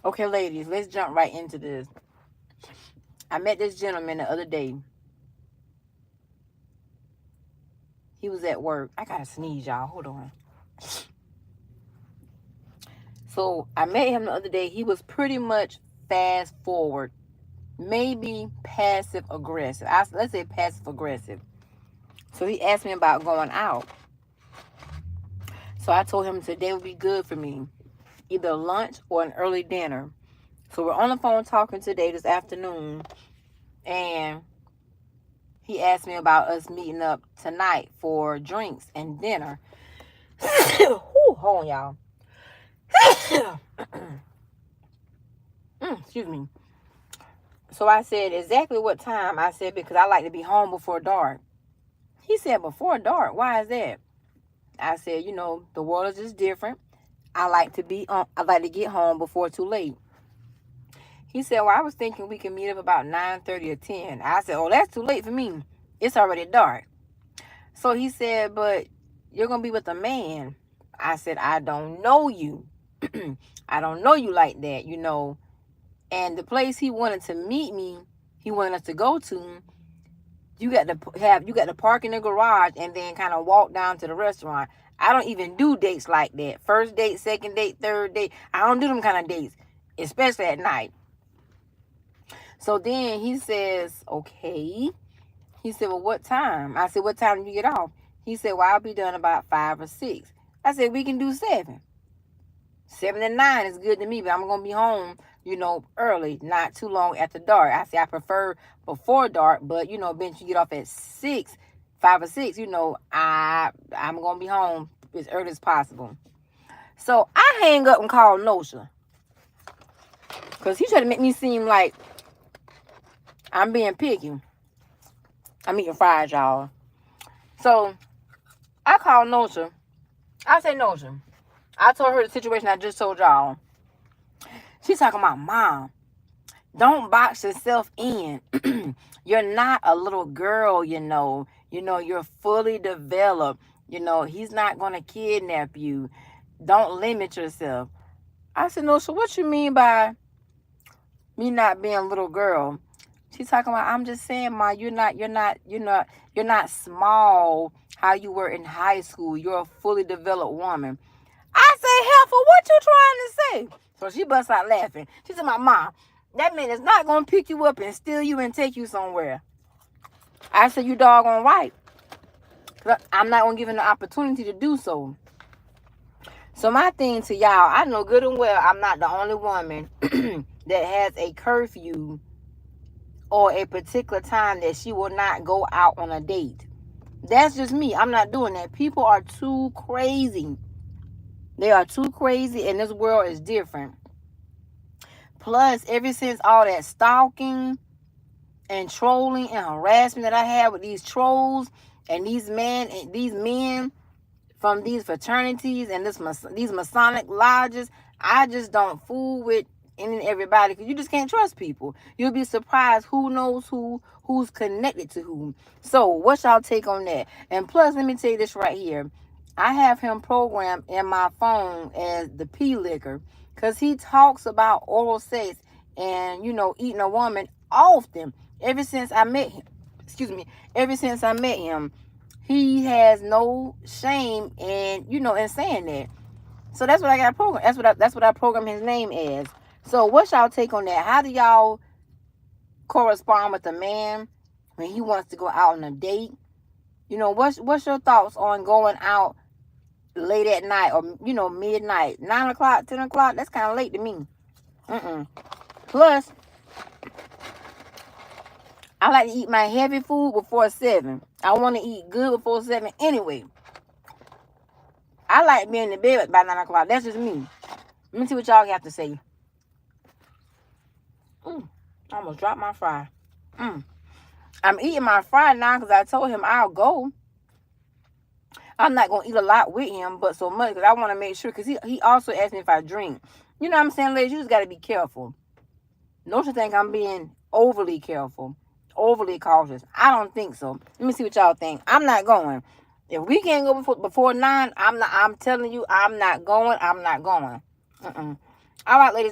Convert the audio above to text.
Okay, ladies, let's jump right into this. I met this gentleman the other day. He was at work. I gotta sneeze, y'all. Hold on. So I met him the other day. He was pretty much fast forward, maybe passive aggressive. Let's say passive aggressive. So he asked me about going out. So I told him today would be good for me, either lunch or an early dinner. So we're on the phone talking today, this afternoon, and he asked me about us meeting up tonight for drinks and dinner. Hold on, y'all. Excuse me. So I said, exactly what time? I said, because I like to be home before dark. He said, before dark? Why is that? I said, the world is just different. I like to get home before too late. He said, well, I was thinking we can meet up about 9:30 or 10. I said, oh, that's too late for me. It's already dark. So he said, but you're going to be with a man. I said, I don't know you. I don't know you like that, And the place he wanted to meet me, he wanted us to go to, you got to park in the garage and then kind of walk down to the restaurant. I don't even do dates like that. First date, second date, third date. I don't do them kind of dates, especially at night. So then he says, okay. He said, well, what time? I said, what time do you get off? He said, well, I'll be done about 5 or 6. I said, we can do 7. 7 to 9 is good to me, but I'm going to be home, early, not too long after dark. I say I prefer before dark, but, bench you get off at 6, 5 or 6, I'm going to be home as early as possible. So I hang up and call Nosha, because he tried to make me seem like I'm being picky. I'm eating fries, y'all. So I call Nosha. I say, Nosha, I told her the situation I just told y'all. She's talking about, Mom, don't box yourself in. You're not a little girl, you're fully developed. He's not going to kidnap you. Don't limit yourself. I said, no, so what you mean by me not being a little girl? She's talking about, I'm just saying, Ma, you're not small how you were in high school. You're a fully developed woman. I say, Heifer, what you trying to say? So she busts out laughing. She said, my Mom, that man is not going to pick you up and steal you and take you somewhere. I said, you doggone right. I'm not going to give him the opportunity to do so. So my thing to y'all, I know good and well I'm not the only woman that has a curfew or a particular time that she will not go out on a date. That's just me. I'm not doing that. People are too crazy. They are too crazy, and this world is different. Plus, ever since all that stalking and trolling and harassment that I had with these trolls and these men from these fraternities and these Masonic lodges, I just don't fool with any and everybody, because you just can't trust people. You'll be surprised who knows who's connected to who. So what's y'all take on that? And plus, let me tell you this right here. I have him programmed in my phone as the P liquor, because he talks about oral sex and eating a woman often. Ever since I met him, he has no shame in saying that. So that's what I got programmed. That's what I program his name as. So what's y'all take on that? How do y'all correspond with a man when he wants to go out on a date? What's your thoughts on going out late at night or midnight, 9 o'clock, 10 o'clock? That's kind of late to me. Plus, I like to eat my heavy food before 7. I want to eat good before 7 anyway. I like being in bed by 9 o'clock. That's just me. Let me see what y'all have to say. I almost dropped my fry. I'm eating my fry now because I told him I'll go. I'm not going to eat a lot with him, but so much because I want to make sure. Because he also asked me if I drink. You know what I'm saying, ladies? You just got to be careful. Don't you think I'm being overly careful? Overly cautious? I don't think so. Let me see what y'all think. I'm not going. If we can't go before 9, I'm telling you, I'm not going. All right, ladies.